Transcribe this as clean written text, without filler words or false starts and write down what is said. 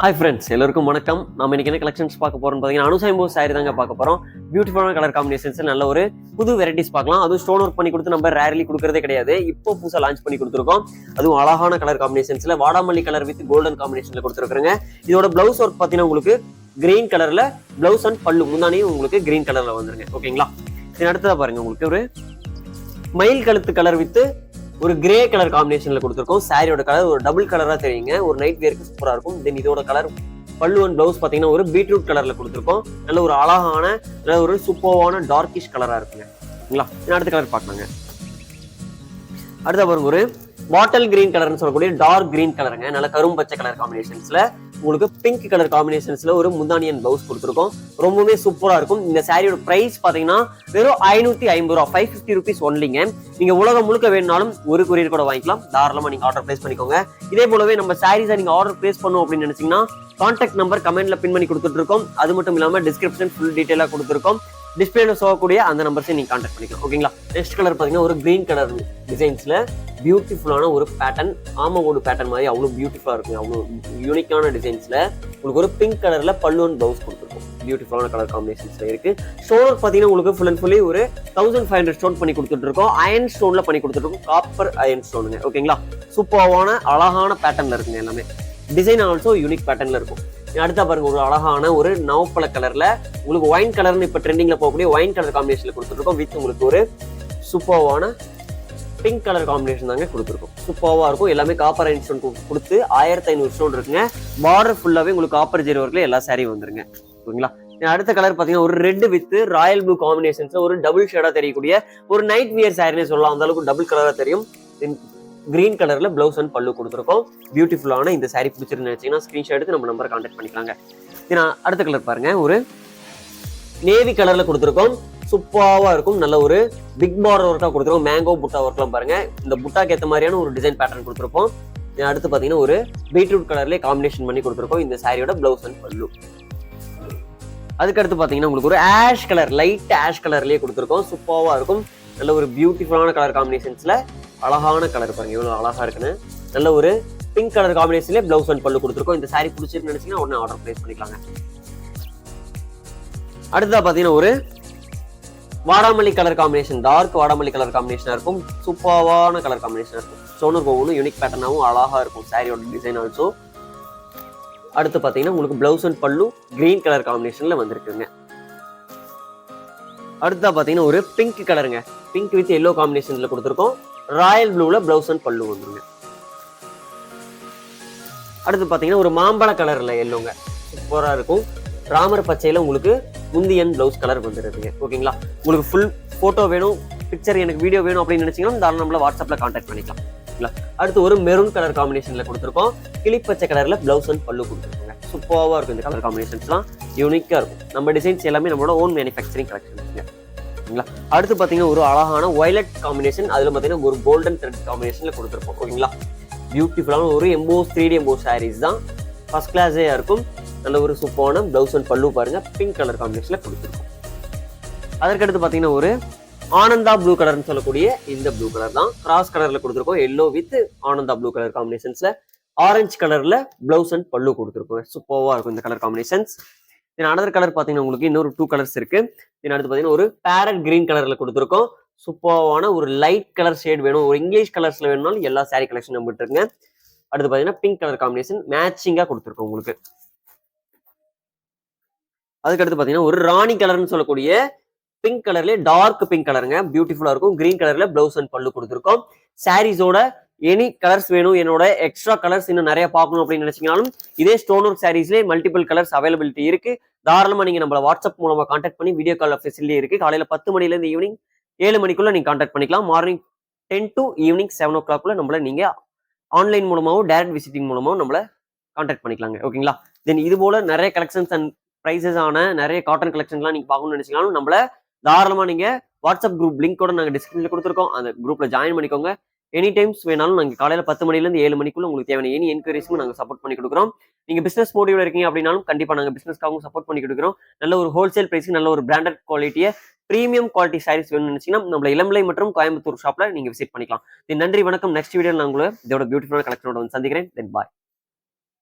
Hi friends, எல்லாருக்கும் வணக்கம். நம்ம இன்னைக்கு என்ன கலெக்ஷன்ஸ் பார்க்க போறோம்னு பார்த்தீங்கன்னா அனுசைம்போ சாரி தாங்க பார்க்க போறோம். பியூட்டிஃபுல்லான கலர் காம்பினேஷன்ஸ், நல்ல ஒரு புது வெரைட்டிஸ் பார்க்கலாம். அதுவும் ஸ்டோன் ஒர்க் பண்ணி கொடுத்து நம்ம ரேர்லி கொடுக்கறதே கிடையாது. இப்போ புதுசாக லான்ச் பண்ணி கொடுத்துருக்கோம். அதுவும் அழகான கலர் காம்பினேஷன்ஸ்ல வாடாமல்லி கலர் வித் கோல்டன் காம்பினேஷன்ல கொடுத்துருக்காங்க. இதோட பிளவுஸ் ஒர்க் பார்த்தீங்கன்னா உங்களுக்கு கிரீன் கலர்ல பிளவுஸ் அண்ட் பல்லு முந்தானியும் உங்களுக்கு கிரீன் கலர்ல வந்துருங்க. ஓகேங்களா? இது அடுத்ததா பாருங்க, உங்களுக்கு ஒரு மயில் கழுத்து கலர் வித் ஒரு கிரே கலர் காம்பினேஷன்ல கொடுத்துருக்கோம். சாரியோட கலர் ஒரு டபுள் கலரா தெரியுங்க. ஒரு நைட் வேருக்கு சூப்பரா இருக்கும். தென் இதோட கலர் பல்லு அண்ட் பிளவுஸ் பாத்தீங்கன்னா ஒரு பீட்ரூட் கலர்ல கொடுத்துருக்கோம். நல்ல ஒரு அழகான நல்ல ஒரு சூப்பர்வான டார்க்கிஷ் கலரா இருக்குங்க. சரிங்களா? அடுத்த கலர் பார்க்கலாங்க. அடுத்த பாருங்க, ஒரு பாட்டில் கிரீன் கலர்னு சொல்லக்கூடிய டார்க் கிரீன் கலருங்க. நல்ல கரும் பச்சை கலர் காம்பினேஷன்ஸ்ல உங்களுக்கு பிங்க் கலர் காம்பினேஷன்ஸ்ல ஒரு முந்தானியன் பிளவுஸ் கொடுத்துருக்கோம். ரொம்பவே சூப்பரா இருக்கும். இந்த சாரியோட பிரைஸ் பாத்தீங்கன்னா வெறும் 550 ரூபா, 550 ருபீஸ் ஒன்லிங்க. நீங்க உலகம் முழுக்க வேணும்னாலும் ஒரு கொரியர் கூட வாங்கிக்கலாம். தாராளமா நீங்க ஆர்டர் பிளேஸ் பண்ணிக்கோங்க. இதே போலவே நம்ம சாரீஸை நீங்க ஆர்டர் பிளேஸ் பண்ணும் அப்படின்னு நினைச்சீங்கன்னா கான்டாக்ட் நம்பர் கமெண்ட்ல பின் பண்ணி கொடுத்துட்டு இருக்கோம். அது மட்டும் இல்லாம டிஸ்கிரிப்ஷன் ஃபுல் டீடைலா கொடுத்துருக்கோம். டிஸ்பிளேல சொல்லக்கூடிய அந்த நம்பர்ஸை நீங்க கான்டாக்ட் பண்ணிக்கலாம். ஓகேங்களா? நெக்ஸ்ட் கலர் பாத்தீங்கன்னா ஒரு கிரீன் கலர் டிசைன்ஸ்ல பியூட்டிஃபுல்லான ஒரு பேட்டர்ன், ஆமவோடு பேட்டர்ன் மாதிரி அவ்வளவு பியூட்டிஃபுல்லா இருக்கும். அவ்வளவு யூனிக்கான டிசைன்ஸ்ல உங்களுக்கு ஒரு பிங்க் கலர்ல பல்லு அண்ட் பிளவுஸ் கொடுத்துருக்கோம். பியூட்டிஃபுல்லான கலர் காம்பினேஷன்ஸ்ல இருக்கு. ஸ்டோன் பாத்தீங்கன்னா உங்களுக்கு ஃபுல் அண்ட் ஃபுல்லி ஒரு 1500 ஸ்டோன் பண்ணி கொடுத்துட்டு இருக்கோம். அயன் ஸ்டோன்ல பண்ணி கொடுத்துட்டு இருக்கோம். காப்பர் அயன் ஸ்டோனுங்க. ஓகேங்களா? சூப்பரான அழகான பேட்டர்ன்ல இருக்குங்க. எல்லாமே டிசைன் ஆல்சோ யூனிக் பேட்டர்ன்ல இருக்கும். அடுத்தா பாருங்க, ஒரு அழகான ஒரு நவப்பழ கலர்ல உங்களுக்கு ஒயின் கலர்னு இப்ப ட்ரெண்டிங்ல போகக்கூடிய ஒயின் கலர் காம்பினேஷன்ல கொடுத்துருக்கோம். வித் உங்களுக்கு ஒரு சூப்பர்வான பிங்க் கலர் காம்பினேஷன் தாங்க கொடுத்துருக்கோம். சூப்பர்வா இருக்கும். எல்லாமே காப்பர் அயன் ஸ்டோன் கொடுத்து 1500 ஸ்டோன் இருக்குங்க. பார்டர் ஃபுல்லாவே உங்களுக்கு காப்பர் ஜெரி ஒர்க்ல எல்லா சாரியும் வந்துருங்க. ஓகேங்களா? அடுத்த கலர் பாத்தீங்கன்னா ஒரு ரெட் வித் ராயல் ப்ளூ காம்பினேஷன்ஸ்ல ஒரு டபுள் ஷேடா தெரியக்கூடிய ஒரு நைட் வியர் சாரின்னு சொல்லலாம். அந்த அளவுக்கு டபுள் கலரா தெரியும். கிரீன் கலர்ல பிளவுஸ் அண்ட் பல்லு கொடுத்துருக்கோம். பியூட்டிஃபுல்லான இந்த சாரி பிடிச்சிருந்து நினைச்சீங்கன்னா ஸ்கிரீன்ஷாட் எடுத்து நம்ம நம்பரை கான்டாக்ட் பண்ணிக்கலாங்க. அடுத்த கலர் பாருங்க, ஒரு நேவி கலர்ல கொடுத்துருக்கோம். சூப்பராவா இருக்கும். நல்ல ஒரு பிக் பார்டர் ஒர்க்கா கொடுத்துருக்கோம். மேங்கோ புட்டா ஒர்க்லாம் பாருங்க. இந்த புட்டாக்கு ஏற்ற மாதிரியான ஒரு டிசைன் பேட்டர்ன் கொடுத்துருப்போம். அடுத்து பாத்தீங்கன்னா ஒரு பீட்ரூட் கலர்லயே காம்பினேஷன் பண்ணி கொடுத்துருக்கோம். இந்த சாரியோட பிளவுஸ் அண்ட் பல்லு. அதுக்கடுத்து பாத்தீங்கன்னா உங்களுக்கு ஒரு ஆஷ் கலர், லைட் ஆஷ் கலர்லயே கொடுத்துருக்கோம். சூப்பராவா இருக்கும். நல்ல ஒரு பியூட்டிஃபுல்லான கலர் காம்பினேஷன்ஸ்ல அழகான கலர் பாருங்க, எவ்வளவு அழகா இருக்குன்னு. நல்ல ஒரு பிங்க் கலர் காம்பினேஷன்ல பிளவுஸ் அண்ட் பல்லு கொடுத்துருக்கோம். இந்த சாரி பிடிச்சிருக்கு நினைச்சீங்கன்னா உடனே ஆர்டர் பிளேஸ் பண்ணிக்கலாங்க. அடுத்ததா பாத்தீங்கன்னா ஒரு வாடாமல்லி கலர் காம்பினேஷன், டார்க் வாடாமல்லி கலர் காம்பினேஷனா இருக்கும். சூப்பரான கலர் காம்பினேஷனா இருக்கும். ஸ்டோனர் ஒவ்வொன்றும் யூனிக் பேட்டர்னாவும் அழகா இருக்கும். சாரியோட டிசைன் ஆல்சோ. அடுத்து பாத்தீங்கன்னா உங்களுக்கு பிளவுஸ் அண்ட் பல்லு கிரீன் கலர் காம்பினேஷன்ல வந்திருக்குங்க. அடுத்தா பாத்தீங்கன்னா ஒரு பிங்க் கலருங்க. பிங்க் வித் எல்லோ காம்பினேஷன்ல கொடுத்துருக்கோம். ராயல் ப்ளூல பிளவுஸ் அண்ட் பல்லு வந்துருங்க. அடுத்து பாத்தீங்கன்னா ஒரு மாம்பழ கலர்ல எல்லோங்க. சூப்பரா இருக்கும். ராமர் பச்சையில உங்களுக்கு முந்தியன் பிளவுஸ் கலர் வந்துருதுங்க. ஓகேங்களா? உங்களுக்கு ஃபுல் போட்டோ வேணும், பிக்சர் எனக்கு வீடியோ வேணும் அப்படின்னு நினைச்சீங்கன்னா தாராளமா நம்மள வாட்ஸ்அப்ல கான்டாக்ட் பண்ணிக்கலாம். அடுத்து ஒரு மெரூன் கலர் காம்பினேஷன்ல கொடுத்துருக்கோம். கிளிப்பச்சை கலர்ல பிளவுஸ் அண்ட் பல்லு கொடுத்துருக்கோங்க. சூப்பராவா இருக்கும். இந்த கலர் காம்பினேஷன்ஸ்லாம் யூனிக்கா இருக்கும். நம்ம டிசைன்ஸ் எல்லாமே நம்மளோட ஓன் மேனுஃபேக்சரிங் கலெக்ஷன்ஸ்ங்க. அடுத்து பாத்தீங்கன்னா ஒரு அழகான வயலட் காம்பினேஷன், அதுல பாத்தீங்கன்னா ஒரு கோல்டன் த்ரெட் காம்பினேஷன்ல கொடுத்துருப்போம். ஓகேங்களா? பியூட்டிஃபுல்லான ஒரு எம்போஸ் 3D எம்போஸ் சாரீஸ் தான். ஃபர்ஸ்ட் கிளாஸே இருக்கும். நல்ல ஒரு சூப்பரான பிளவுஸ் அண்ட் பல்லு பாருங்க, பிங்க் கலர் காம்பினேஷன்ல கொடுத்துருக்கோம். அதற்கடுத்து பாத்தீங்கன்னா ஒரு ஆனந்தா ப்ளூ கலர்னு சொல்லக்கூடிய இந்த ப்ளூ கலர் தான். கிராஸ் கலர்ல கொடுத்துருக்கோம். Yellow with Ananda blue colour காம்பினேஷன்ஸ்ல ஆரஞ்சு கலர்ல பிளவுஸ் அண்ட் பல்லு கொடுத்துருக்கோம். சூப்பர்வா இருக்கும் இந்த கலர் காம்பினேஷன்ஸ். அனதர் கலர் பாத்தீங்கன்னா உங்களுக்கு இன்னொரு 2 கலர்ஸ் இருக்கு. அடுத்து பாத்தீங்கன்னா ஒரு பேரட் கிரீன் கலர்ல கொடுத்துருக்கோம். சூப்பரான ஒரு லைட் கலர் ஷேட் வேணும், ஒரு இங்கிலீஷ் கலர்ஸ்ல வேணும்னாலும் எல்லா சாரி கலெக்ஷன் நம்ம இருக்குங்க. அடுத்து பாத்தீங்கன்னா பிங்க் கலர் காம்பினேஷன் மேட்சிங்கா கொடுத்துருக்கோம் உங்களுக்கு. அதுக்கடுத்து பாத்தீங்கன்னா ஒரு ராணி கலர்னு சொல்லக்கூடிய பிங்க் கலர்ல டார்க் பிங்க் கலருங்க. பியூட்டிஃபுல்லா இருக்கும். கிரீன் கலர்ல பிளவுஸ் அண்ட் பல்லு கொடுத்துருக்கோம். சாரீஸோட எனி கலர்ஸ் வேணும், என்னோட எக்ஸ்ட்ரா கலர்ஸ் இன்னும் நிறைய பார்க்கணும் அப்படின்னு நினைச்சீங்கனாலும் இதே ஸ்டோன் ஒர்க் சாரீஸ்லேயே மல்டிபிள் கலர்ஸ் அவைலபிலிட்டி இருக்கு. தாராளமா நீங்க நம்மள வாட்ஸ்அப் மூலமா கான்டாக்ட் பண்ணி வீடியோ கால் ஃபெசிலிட்டி இருக்கு. காலையில 10 மணில இருந்து ஈவினிங் 7 மணிக்குள்ள நீங்க கான்டாக்ட் பண்ணிக்கலாம். மார்னிங் 10 to ஈவினிங் 7 o'clock நம்மள நீங்க ஆன்லைன் மூலமாவும் டைரக்ட் விசிட்டிங் மூலமாவும் நம்மள கான்டாக்ட் பண்ணிக்கலாங்க. ஓகேங்களா? தென் இது போல நிறைய கலெக்ஷன்ஸ் அண்ட் பிரைசஸ் ஆன நிறைய காட்டன் கலெக்ஷன்ஸ்லாம் நீங்க பார்க்கணும்னு நினைச்சீங்கனாலும் நம்மள தாராளமா நீங்க வாட்ஸ்அப் குரூப் லிங்க் கூட நாங்க டிஸ்கிரிப்ஷன்ல கொடுத்துருக்கோம். அந்த குரூப்ல ஜாயின் பண்ணிக்கோங்க. எனி டைம்ஸ் வேணாலும் நாங்க காலையில 10 மணில இருந்து 7 மணிக்குள்ள உங்களுக்கு தேவையான எனி என்கொயரிஸ்க்கும் நாங்க சப்போர்ட் பண்ணி கொடுக்குறோம். நீங்க பிசினஸ் மோட்டிவ்ல இருக்கீங்க அப்படின்னாலும் கண்டிப்பா நாங்க பிசினஸ்க்காகவும் சப்போர்ட் பண்ணி கொடுக்குறோம். நல்ல ஒரு ஹோல்சேல் பிரைஸ்க்கு நல்ல ஒரு பிராண்டட் குவாலிட்டியை பிரீமியம் குவாலிட்டி சாரீஸ் வேணும்னு நினைச்சீங்கன்னா நம்மள இளம்பிள்ளை மற்றும் கோயம்புத்தூர் ஷாப்ல நீங்க விசிட் பண்ணிக்கலாம். நன்றி, வணக்கம். நெக்ஸ்ட் வீடியோ நான் உங்களை இதோட பியூட்டிஃபுல்லான கலெக்ஷனோட வந்து சந்திக்கிறேன். தென் பாய்.